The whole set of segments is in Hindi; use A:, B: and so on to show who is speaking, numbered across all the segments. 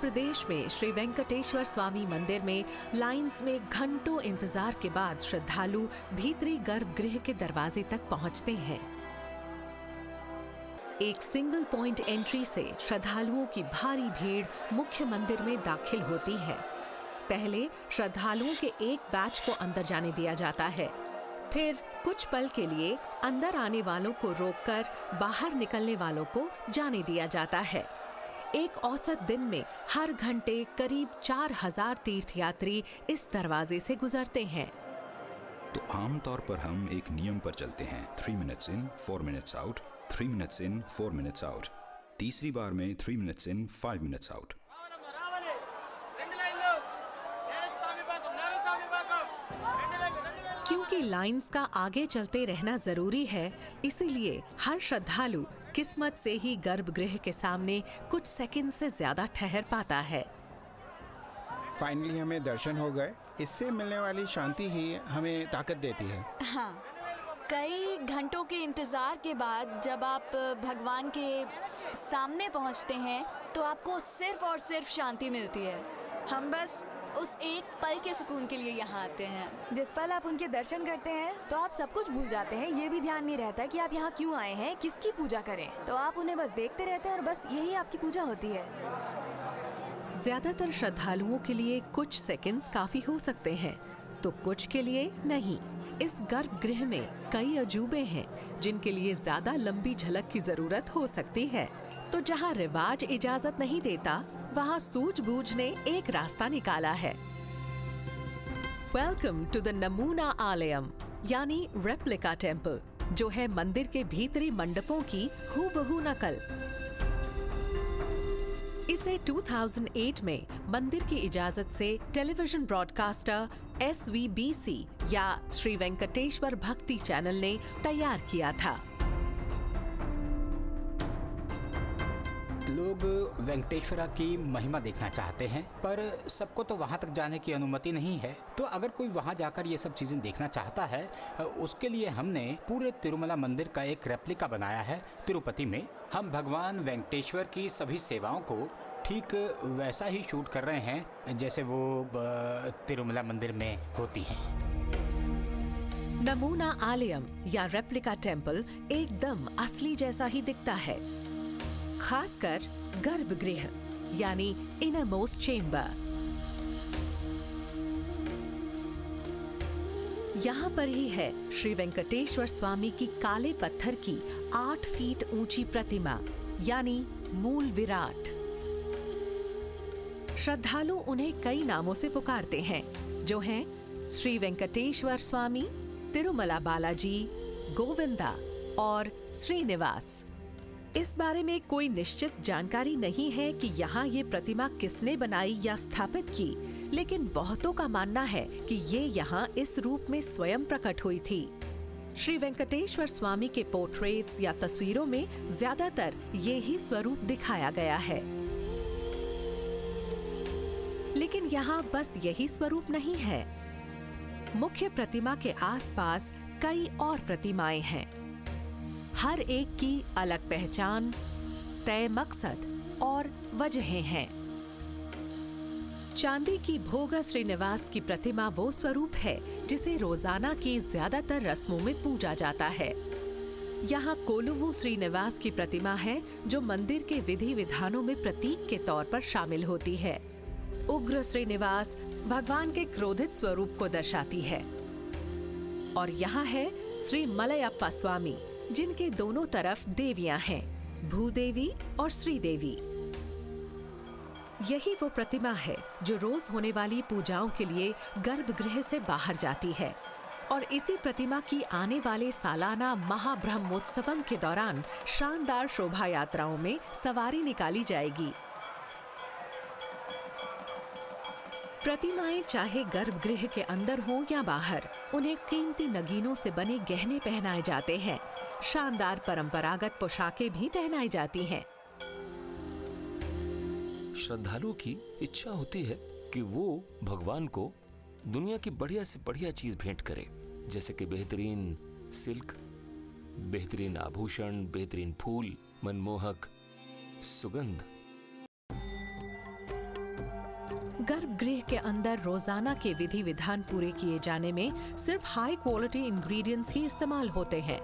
A: प्रदेश में श्री वेंकटेश्वर स्वामी मंदिर में लाइंस में घंटों इंतजार के बाद श्रद्धालु भीतरी गर्भगृह के दरवाजे तक पहुंचते हैं। एक सिंगल पॉइंट एंट्री से श्रद्धालुओं की भारी भीड़ मुख्य मंदिर में दाखिल होती है। पहले श्रद्धालुओं के एक बैच को अंदर जाने दिया जाता है, फिर कुछ पल के लिए अंदर आने वालों को रोककर बाहर निकलने वालों को जाने दिया जाता है। एक औसत दिन में हर घंटे करीब 4000 तीर्थयात्री इस दरवाजे से गुजरते हैं।
B: तो आमतौर पर हम एक नियम पर चलते हैं, 3 minutes in 4 minutes out, 3 minutes in 4 minutes out. तीसरी बार में 3 मिनट्स इन 5 मिनट्स आउट।
A: क्योंकि लाइंस का आगे चलते रहना जरूरी है, इसीलिए हर श्रद्धालु किस्मत से ही गर्भगृह के सामने कुछ सेकंड से ज्यादा ठहर पाता है।
C: फाइनली हमें दर्शन हो गए। इससे मिलने वाली शांति ही हमें ताकत देती है।
D: हाँ, कई घंटों के इंतजार के बाद जब आप भगवान के सामने पहुंचते हैं तो आपको सिर्फ और सिर्फ शांति मिलती है। हम बस उस एक पल के सुकून के लिए यहाँ आते हैं।
E: जिस पल आप उनके दर्शन करते हैं तो आप सब कुछ भूल जाते हैं। ये भी ध्यान नहीं रहता कि आप यहाँ क्यों आए हैं, किसकी पूजा करें। तो आप उन्हें बस देखते रहते हैं और बस यही आपकी पूजा होती है।
A: ज्यादातर श्रद्धालुओं के लिए कुछ सेकंड्स काफी हो सकते हैं, तो कुछ के लिए नहीं। इस गर्भगृह में कई अजूबे हैं जिनके लिए ज्यादा लंबी झलक की जरूरत हो सकती है। तो जहाँ रिवाज इजाजत नहीं देता, वहाँ सूझबूझ ने एक रास्ता निकाला है। वेलकम टू द नमूना आलयम यानी रेप्लिका टेम्पल, जो है मंदिर के भीतरी मंडपों की हूबहू नकल। इसे 2008 में मंदिर की इजाजत से टेलीविजन ब्रॉडकास्टर SVBC या श्री वेंकटेश्वर भक्ति चैनल ने तैयार किया था।
F: लोग वेंकटेश्वरा की महिमा देखना चाहते हैं, पर सबको तो वहां तक जाने की अनुमति नहीं है। तो अगर कोई वहां जाकर ये सब चीजें देखना चाहता है, उसके लिए हमने पूरे तिरुमला मंदिर का एक रेप्लिका बनाया है तिरुपति में। हम भगवान वेंकटेश्वर की सभी सेवाओं को ठीक वैसा ही शूट कर रहे हैं जैसे वो तिरुमला मंदिर में होती हैं।
A: नमूना आलयम या रेप्लिका टेम्पल एकदम असली जैसा ही दिखता है, खासकर गर्भगृह यानी इनरमोस्ट चेम्बर। यहाँ पर ही है श्री वेंकटेश्वर स्वामी की काले पत्थर की 8 फीट ऊंची प्रतिमा यानी मूल विराट। श्रद्धालु उन्हें कई नामों से पुकारते हैं, जो हैं श्री वेंकटेश्वर स्वामी, तिरुमला बालाजी, गोविंदा और श्रीनिवास। इस बारे में कोई निश्चित जानकारी नहीं है कि यहाँ ये प्रतिमा किसने बनाई या स्थापित की, लेकिन बहुतों का मानना है कि ये यहाँ इस रूप में स्वयं प्रकट हुई थी। श्री वेंकटेश्वर स्वामी के पोर्ट्रेट्स या तस्वीरों में ज्यादातर ये ही स्वरूप दिखाया गया है, लेकिन यहाँ बस यही स्वरूप नहीं है। मुख्य प्रतिमा के आसपास कई और प्रतिमाएं हैं। हर एक की अलग पहचान, तय मकसद और वजहें हैं। चांदी की भोगा श्रीनिवास की प्रतिमा वो स्वरूप है जिसे रोजाना की ज्यादातर रस्मों में पूजा जाता है। यहाँ कोलुवु श्रीनिवास की प्रतिमा है जो मंदिर के विधि विधानों में प्रतीक के तौर पर शामिल होती है। उग्र श्रीनिवास भगवान के क्रोधित स्वरूप को दर्शाती है। और यहाँ है श्री मलयप्पा स्वामी, जिनके दोनों तरफ देवियां हैं, भूदेवी और श्रीदेवी। यही वो प्रतिमा है जो रोज होने वाली पूजाओं के लिए गर्भगृह से बाहर जाती है और इसी प्रतिमा की आने वाले सालाना महाब्रह्मोत्सवम के दौरान शानदार शोभा यात्राओं में सवारी निकाली जाएगी। प्रतिमाएं चाहे गर्भगृह के अंदर हों या बाहर, उन्हें कीमती नगीनों से बने गहने पहनाए जाते हैं। शानदार परंपरागत पोशाकें भी पहनाई जाती हैं।
G: श्रद्धालुओं की इच्छा होती है कि वो भगवान को दुनिया की बढ़िया से बढ़िया चीज भेंट करे, जैसे कि बेहतरीन सिल्क, बेहतरीन आभूषण, बेहतरीन फूल, मनमोहक सुगंध।
A: गर्भगृह के अंदर रोजाना के विधि विधान पूरे किए जाने में सिर्फ हाई क्वालिटी इंग्रेडिएंट्स ही इस्तेमाल होते हैं।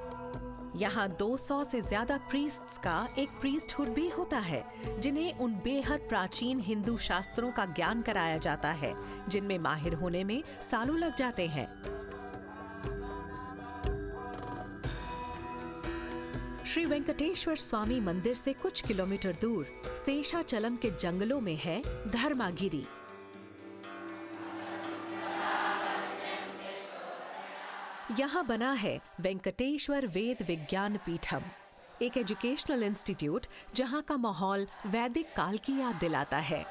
A: यहाँ 200 से ज्यादा प्रीस्ट्स का एक प्रीस्टहुड भी होता है, जिन्हें उन बेहद प्राचीन हिंदू शास्त्रों का ज्ञान कराया जाता है, जिनमें माहिर होने में सालों लग जाते हैं। श्री वेंकटेश्वर स्वामी मंदिर से कुछ किलोमीटर दूर शेषाचलम के जंगलों में है धर्मागिरी। यहाँ बना है वेंकटेश्वर वेद विज्ञान पीठम, एक एजुकेशनल इंस्टीट्यूट जहाँ का माहौल वैदिक काल की याद दिलाता है।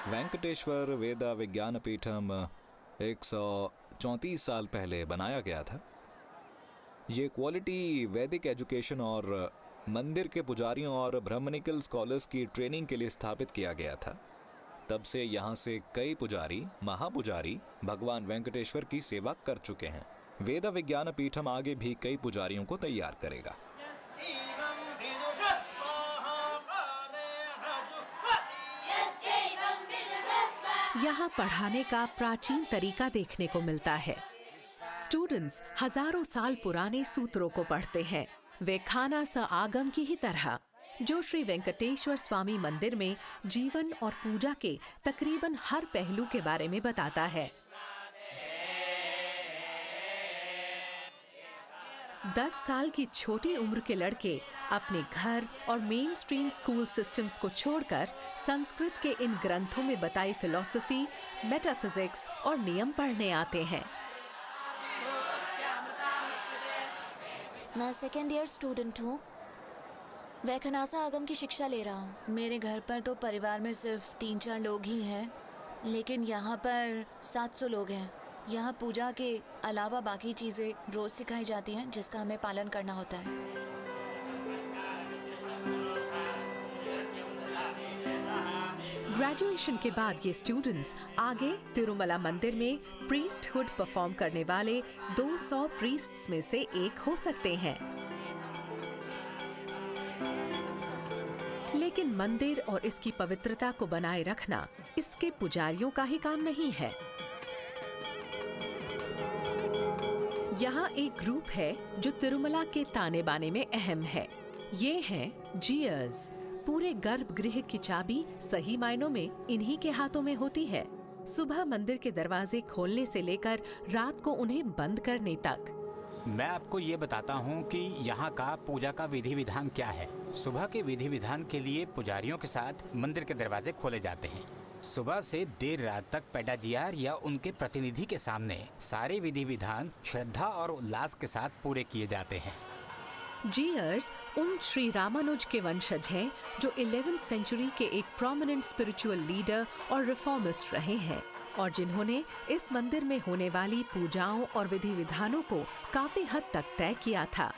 B: वेंकटेश्वर वेदा विज्ञान पीठम 134 साल पहले बनाया गया था। ये क्वालिटी वैदिक एजुकेशन और मंदिर के पुजारियों और ब्राह्मणिकल स्कॉलर्स की ट्रेनिंग के लिए स्थापित किया गया था। तब से यहाँ से कई पुजारी, महापुजारी भगवान वेंकटेश्वर की सेवा कर चुके हैं। वेदा विज्ञान पीठम आगे भी कई पुजारियों को तैयार करेगा।
A: यहाँ पढ़ाने का प्राचीन तरीका देखने को मिलता है। स्टूडेंट्स हजारों साल पुराने सूत्रों को पढ़ते हैं, वे खाना स आगम की ही तरह, जो श्री वेंकटेश्वर स्वामी मंदिर में जीवन और पूजा के तकरीबन हर पहलू के बारे में बताता है। 10 साल की छोटी उम्र के लड़के अपने घर और मेन स्ट्रीम स्कूल सिस्टम्स को छोड़कर संस्कृत के इन ग्रंथों में बताई फिलॉसफी, मेटाफिजिक्स और नियम पढ़ने आते हैं।
H: मैं सेकेंड ईयर स्टूडेंट हूँ। वैखनासा आगम की शिक्षा ले रहा हूँ।
I: मेरे घर पर तो परिवार में सिर्फ 3-4 लोग ही हैं, लेकिन यहाँ पर 700 लोग हैं। यहाँ पूजा के अलावा बाकी चीज़ें रोज़ सिखाई जाती हैं, जिसका हमें पालन करना होता है।
A: ग्रेजुएशन के बाद ये स्टूडेंट्स आगे तिरुमला मंदिर में प्रीस्टहुड परफॉर्म करने वाले 200 प्रीस्ट्स में से एक हो सकते हैं। लेकिन मंदिर और इसकी पवित्रता को बनाए रखना इसके पुजारियों का ही काम नहीं है। यहाँ एक ग्रुप है जो तिरुमला के ताने बाने में अहम है। ये हैं जीयर्स। पूरे गर्भगृह की चाबी सही मायनों में इन्हीं के हाथों में होती है। सुबह मंदिर के दरवाजे खोलने से लेकर रात को उन्हें बंद करने तक।
F: मैं आपको ये बताता हूँ कि यहाँ का पूजा का विधि विधान क्या है। सुबह के विधि विधान के लिए पुजारियों के साथ मंदिर के दरवाजे खोले जाते हैं। सुबह से देर रात तक पेडाजियार या उनके प्रतिनिधि के सामने सारे विधि विधान श्रद्धा और उल्लास के साथ पूरे किए जाते हैं।
A: जीयर्स उन श्री रामानुज के वंशज हैं जो 11th सेंचुरी के एक प्रोमिनेंट स्पिरिचुअल लीडर और रिफॉर्मिस्ट रहे हैं और जिन्होंने इस मंदिर में होने वाली पूजाओं और विधि विधानों को काफी हद तक तय किया था।